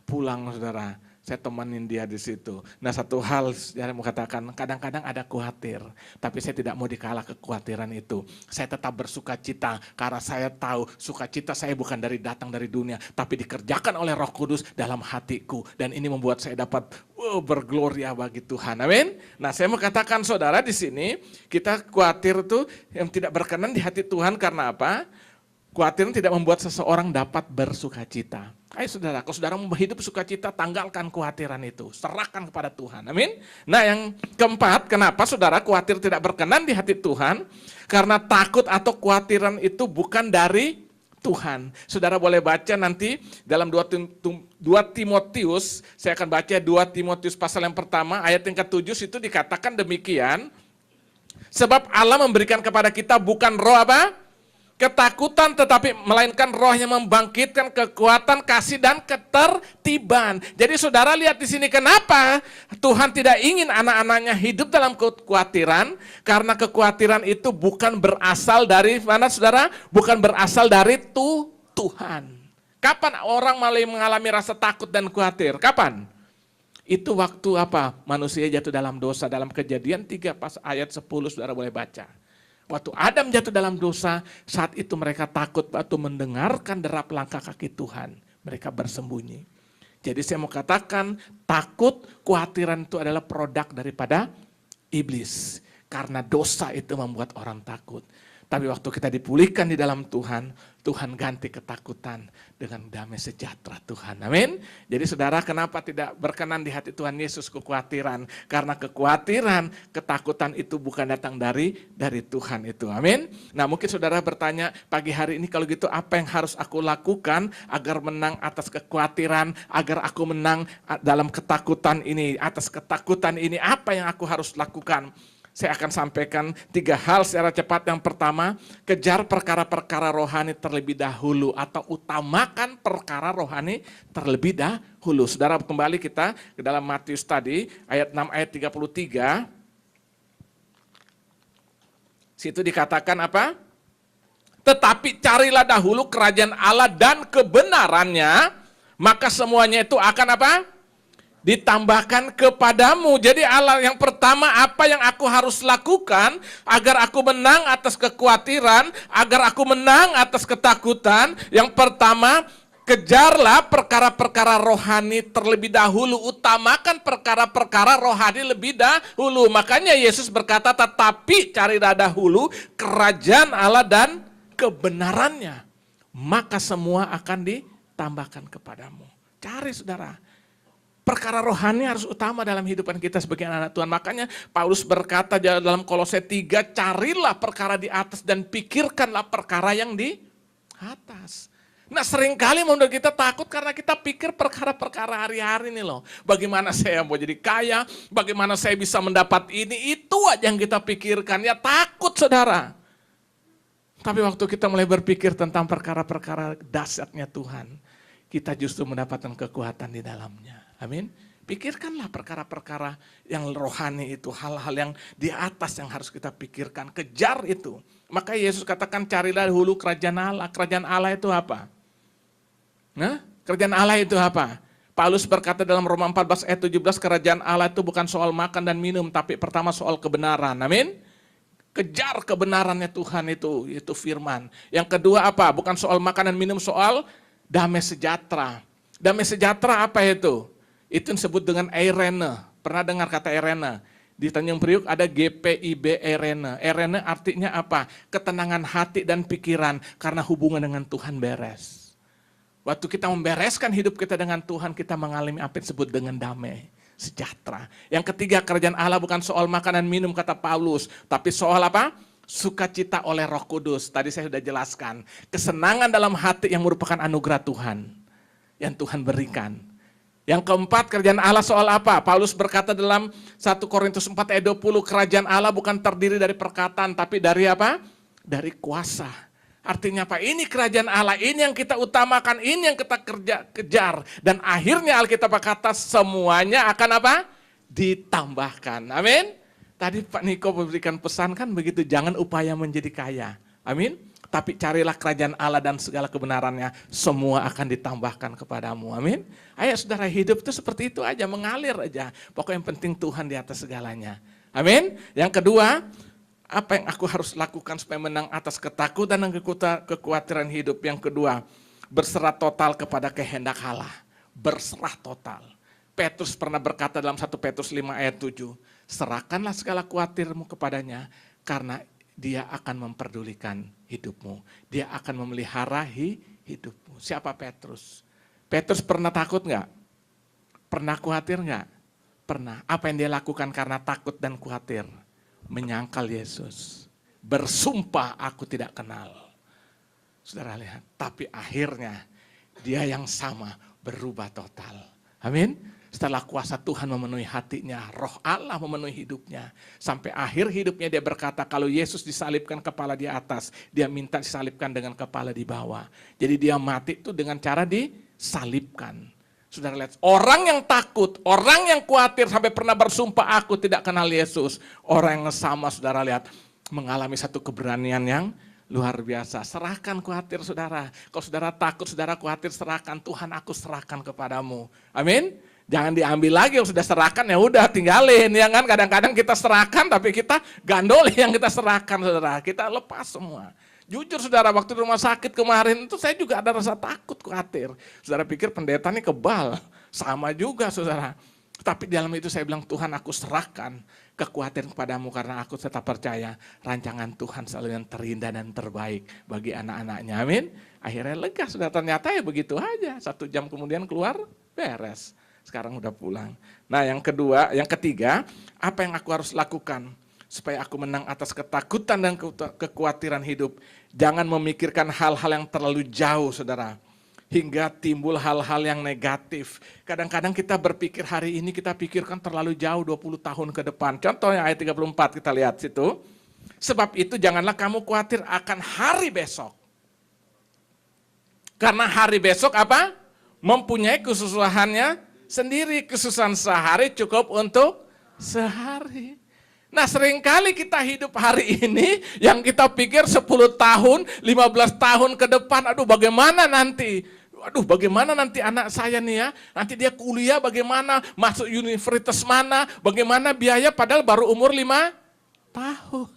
Speaker 1: pulang saudara. Saya temanin dia di situ. Nah satu hal saya mau katakan, kadang-kadang ada khawatir. Tapi saya tidak mau dikalah kekhawatiran itu. Saya tetap bersuka cita karena saya tahu sukacita saya bukan datang dari dunia. Tapi dikerjakan oleh Roh Kudus dalam hatiku. Dan ini membuat saya dapat bergloria bagi Tuhan. Amin. Nah saya mau katakan saudara di sini, kita khawatir tuh yang tidak berkenan di hati Tuhan karena apa? Kekhawatiran tidak membuat seseorang dapat bersukacita. Ayo saudara, kalau saudara mau hidup sukacita, tanggalkan kekhawatiran itu. Serahkan kepada Tuhan. Amin. Nah yang keempat, kenapa saudara khawatir tidak berkenan di hati Tuhan? Karena takut atau kekhawatiran itu bukan dari Tuhan. Saudara boleh baca nanti dalam 2 Timotius, saya akan baca 2 Timotius pasal yang pertama, ayat yang ke-7, itu dikatakan demikian. Sebab Allah memberikan kepada kita bukan roh apa? Ketakutan, tetapi melainkan roh yang membangkitkan kekuatan, kasih, dan ketertiban. Jadi saudara lihat di sini kenapa Tuhan tidak ingin anak-anaknya hidup dalam kekhawatiran, karena kekhawatiran itu bukan berasal dari mana saudara? Bukan berasal dari Tuhan. Kapan orang mulai mengalami rasa takut dan khawatir? Kapan? Itu waktu apa? Manusia jatuh dalam dosa, dalam Kejadian 3 pas ayat 10 saudara boleh baca. Waktu Adam jatuh dalam dosa, saat itu mereka takut waktu mendengarkan derap langkah kaki Tuhan. Mereka bersembunyi. Jadi saya mau katakan, takut, kekhawatiran itu adalah produk daripada iblis. Karena dosa itu membuat orang takut. Tapi waktu kita dipulihkan di dalam Tuhan, Tuhan ganti ketakutan dengan damai sejahtera Tuhan. Amin. Jadi saudara, kenapa tidak berkenan di hati Tuhan Yesus kekhawatiran? Karena kekhawatiran, ketakutan itu bukan datang dari Tuhan itu. Amin. Nah mungkin saudara bertanya pagi hari ini, kalau gitu apa yang harus aku lakukan agar menang atas kekhawatiran, agar aku menang dalam ketakutan ini, atas ketakutan ini, apa yang aku harus lakukan? Saya akan sampaikan 3 hal secara cepat. Yang pertama, kejar perkara-perkara rohani terlebih dahulu, atau utamakan perkara rohani terlebih dahulu. Saudara, kembali kita ke dalam Matius tadi, ayat 6 ayat 33. Situ dikatakan apa? Tetapi carilah dahulu kerajaan Allah dan kebenarannya, maka semuanya itu akan apa? Ditambahkan kepadamu. Jadi Allah yang pertama, apa yang aku harus lakukan agar aku menang atas kekhawatiran, agar aku menang atas ketakutan? Yang pertama, kejarlah perkara-perkara rohani terlebih dahulu, utamakan perkara-perkara rohani lebih dahulu. Makanya Yesus berkata, tetapi carilah dahulu kerajaan Allah dan kebenarannya, maka semua akan ditambahkan kepadamu. Cari saudara. Perkara rohani harus utama dalam kehidupan kita sebagai anak Tuhan. Makanya Paulus berkata dalam Kolose 3, carilah perkara di atas dan pikirkanlah perkara yang di atas. Nah seringkali menurut kita takut karena kita pikir perkara-perkara hari-hari ini loh. Bagaimana saya mau jadi kaya, bagaimana saya bisa mendapat ini, itu aja yang kita pikirkan. Ya takut saudara. Tapi waktu kita mulai berpikir tentang perkara-perkara dahsyatnya Tuhan, kita justru mendapatkan kekuatan di dalamnya. Amin. Pikirkanlah perkara-perkara yang rohani itu, hal-hal yang di atas yang harus kita pikirkan, kejar itu. Maka Yesus katakan carilah dahulu kerajaan Allah. Kerajaan Allah itu apa? Nah, kerajaan Allah itu apa? Paulus berkata dalam Roma 14 ayat 17, kerajaan Allah itu bukan soal makan dan minum, tapi pertama soal kebenaran. Amin. Kejar kebenarannya Tuhan itu firman. Yang kedua apa? Bukan soal makan dan minum, soal damai sejahtera. Damai sejahtera apa itu? Itu disebut dengan eirene. Pernah dengar kata eirene? Di Tanjung Priuk ada GPIB eirene. Eirene artinya apa? Ketenangan hati dan pikiran karena hubungan dengan Tuhan beres. Waktu kita membereskan hidup kita dengan Tuhan, kita mengalami apa yang disebut dengan damai sejahtera. Yang ketiga, kerajaan Allah bukan soal makanan minum kata Paulus, tapi soal apa? Sukacita oleh Roh Kudus. Tadi saya sudah jelaskan. Kesenangan dalam hati yang merupakan anugerah Tuhan yang Tuhan berikan. Yang keempat, kerajaan Allah soal apa? Paulus berkata dalam 1 Korintus 4 ayat 20, kerajaan Allah bukan terdiri dari perkataan, tapi dari apa? Dari kuasa. Artinya apa? Ini kerajaan Allah, ini yang kita utamakan, ini yang kita kejar. Dan akhirnya Alkitab berkata semuanya akan apa? Ditambahkan. Amin. Tadi Pak Niko memberikan pesan kan begitu, jangan upaya menjadi kaya. Amin. Tapi carilah kerajaan Allah dan segala kebenarannya, semua akan ditambahkan kepadamu. Amin. Ayo saudara, hidup itu seperti itu aja, mengalir aja. Pokoknya yang penting Tuhan di atas segalanya. Amin. Yang kedua, apa yang aku harus lakukan supaya menang atas ketakutan dan kekhawatiran hidup? Yang kedua, berserah total kepada kehendak Allah. Berserah total. Petrus pernah berkata dalam 1 Petrus 5 ayat 7, serahkanlah segala khawatirmu kepadanya, karena Dia akan memperdulikan hidupmu. Dia akan memelihara hidupmu. Siapa Petrus? Petrus pernah takut nggak? Pernah khawatir nggak? Pernah. Apa yang dia lakukan karena takut dan khawatir? Menyangkal Yesus. Bersumpah aku tidak kenal. Saudara lihat, tapi akhirnya dia yang sama berubah total. Amin. Setelah kuasa Tuhan memenuhi hatinya, roh Allah memenuhi hidupnya. Sampai akhir hidupnya dia berkata, kalau Yesus disalibkan kepala di atas, dia minta disalibkan dengan kepala di bawah. Jadi dia mati itu dengan cara disalibkan. Saudara lihat, orang yang takut, orang yang khawatir sampai pernah bersumpah aku tidak kenal Yesus. Orang yang sama, saudara lihat, mengalami satu keberanian yang luar biasa. Serahkan khawatir saudara. Kalau saudara takut, saudara khawatir, serahkan. Tuhan aku serahkan kepadamu. Amin. Jangan diambil lagi, yang sudah serahkan ya udah tinggalin ya kan. Kadang-kadang kita serahkan tapi kita gandoli yang kita serahkan saudara. Kita lepas semua. Jujur saudara, waktu di rumah sakit kemarin itu saya juga ada rasa takut, khawatir. Saudara pikir pendeta ini kebal, sama juga saudara. Tapi di dalam itu saya bilang, Tuhan aku serahkan kekhawatiran kepadamu karena aku tetap percaya rancangan Tuhan selalu yang terindah dan terbaik bagi anak-anaknya. Amin. Akhirnya lega sudah, ternyata ya begitu aja. 1 jam kemudian keluar, beres. Sekarang udah pulang. Nah yang ketiga, apa yang aku harus lakukan supaya aku menang atas ketakutan dan kekhawatiran hidup? Jangan memikirkan hal-hal yang terlalu jauh saudara. Hingga timbul hal-hal yang negatif. Kadang-kadang kita berpikir hari ini kita pikirkan terlalu jauh 20 tahun ke depan. Contohnya ayat 34 kita lihat situ. Sebab itu janganlah kamu khawatir akan hari besok. Karena hari besok apa? Mempunyai kesusahannya sendiri. Kesusahan sehari cukup untuk sehari. Nah seringkali kita hidup hari ini yang kita pikir 10 tahun, 15 tahun ke depan, aduh bagaimana nanti? Aduh bagaimana nanti anak saya nih ya, nanti dia kuliah bagaimana, masuk universitas mana, bagaimana biaya padahal baru umur 5 tahun.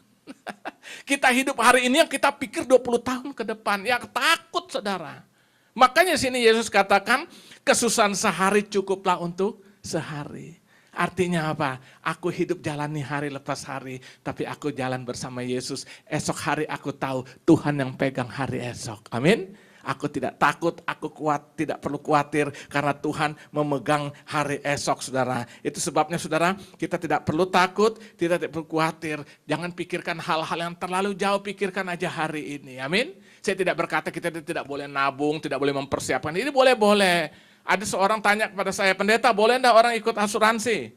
Speaker 1: Kita hidup hari ini yang kita pikir 20 tahun ke depan, ya takut saudara. Makanya sini Yesus katakan, kesusahan sehari cukuplah untuk sehari. Artinya apa? Aku hidup jalani hari lepas hari, tapi aku jalan bersama Yesus. Esok hari aku tahu Tuhan yang pegang hari esok. Amin. Aku tidak takut, aku kuat, tidak perlu khawatir karena Tuhan memegang hari esok saudara. Itu sebabnya saudara, kita tidak perlu takut, tidak perlu khawatir. Jangan pikirkan hal-hal yang terlalu jauh, pikirkan aja hari ini. Amin. Saya tidak berkata kita tidak boleh nabung, tidak boleh mempersiapkan. Ini boleh-boleh. Ada seorang tanya kepada saya, pendeta boleh enggak orang ikut asuransi?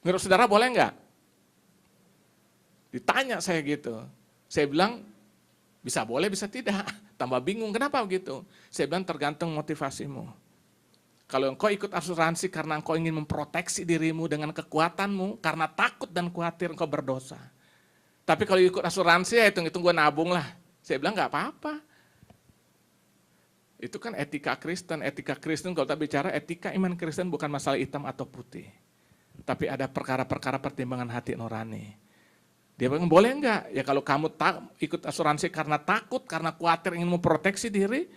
Speaker 1: Menurut saudara boleh enggak? Ditanya saya gitu. Saya bilang, bisa boleh, bisa tidak. Tambah bingung, kenapa begitu? Saya bilang tergantung motivasimu. Kalau engkau ikut asuransi karena engkau ingin memproteksi dirimu dengan kekuatanmu, karena takut dan khawatir engkau berdosa. Tapi kalau ikut asuransi ya hitung-hitung gue nabung lah. Saya bilang enggak apa-apa. Itu kan etika Kristen kalau kita bicara etika iman Kristen bukan masalah hitam atau putih. Tapi ada perkara-perkara pertimbangan hati nurani. Dia bilang boleh enggak? Ya kalau kamu ikut asuransi karena takut, karena khawatir ingin memproteksi diri,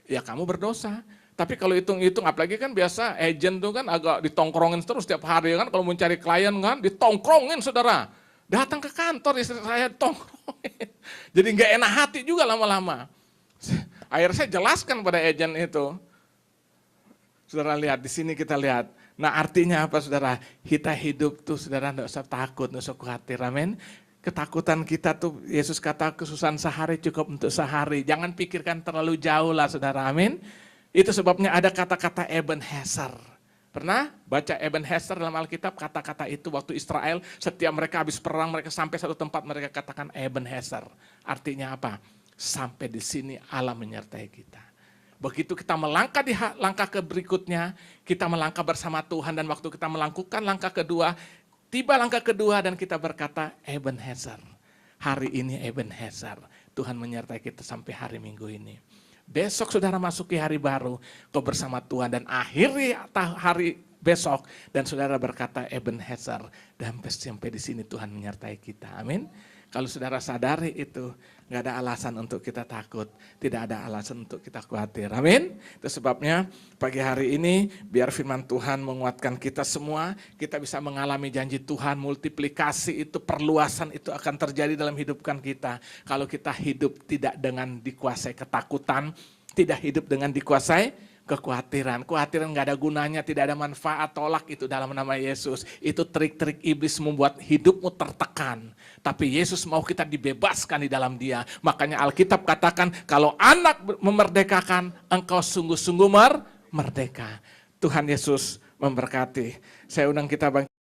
Speaker 1: ya kamu berdosa. Tapi kalau hitung-hitung, apalagi kan biasa agent tuh kan agak ditongkrongin terus setiap hari kan, kalau mencari klien kan ditongkrongin saudara. Datang ke kantor istri saya ditongkrongin. Jadi enggak enak hati juga lama-lama. Akhirnya saya jelaskan pada agent itu. Saudara lihat, di sini kita lihat. Nah artinya apa saudara? Kita hidup tuh saudara enggak usah takut, enggak usah khawatir, amin. Ketakutan kita tuh, Yesus kata kesusahan sehari cukup untuk sehari. Jangan pikirkan terlalu jauh lah saudara, amin. Itu sebabnya ada kata-kata Ebenezer. Pernah baca Ebenezer dalam Alkitab, kata-kata itu waktu Israel, setiap mereka habis perang, mereka sampai satu tempat, mereka katakan Ebenezer. Artinya apa? Sampai di sini Allah menyertai kita. Begitu kita melangkah di langkah berikutnya, kita melangkah bersama Tuhan dan waktu kita melakukan langkah kedua, tiba langkah kedua dan kita berkata Ebenezer. Hari ini Ebenezer, Tuhan menyertai kita sampai hari Minggu ini. Besok saudara masuki hari baru, kau bersama Tuhan dan akhiri hari besok dan saudara berkata Ebenezer dan sampai di sini Tuhan menyertai kita. Amin. Kalau saudara sadari itu, nggak ada alasan untuk kita takut, tidak ada alasan untuk kita khawatir. Amin. Itu sebabnya pagi hari ini biar firman Tuhan menguatkan kita semua, kita bisa mengalami janji Tuhan, multiplikasi itu, perluasan itu akan terjadi dalam hidupkan kita. Kalau kita hidup tidak dengan dikuasai ketakutan, tidak hidup dengan dikuasai kekhawatiran. Kekhawatiran nggak ada gunanya, tidak ada manfaat, tolak itu dalam nama Yesus. Itu trik-trik iblis membuat hidupmu tertekan. Tapi Yesus mau kita dibebaskan di dalam Dia. Makanya Alkitab katakan, kalau anak memerdekakan, engkau sungguh-sungguh merdeka. Tuhan Yesus memberkati. Saya undang kita bangkit.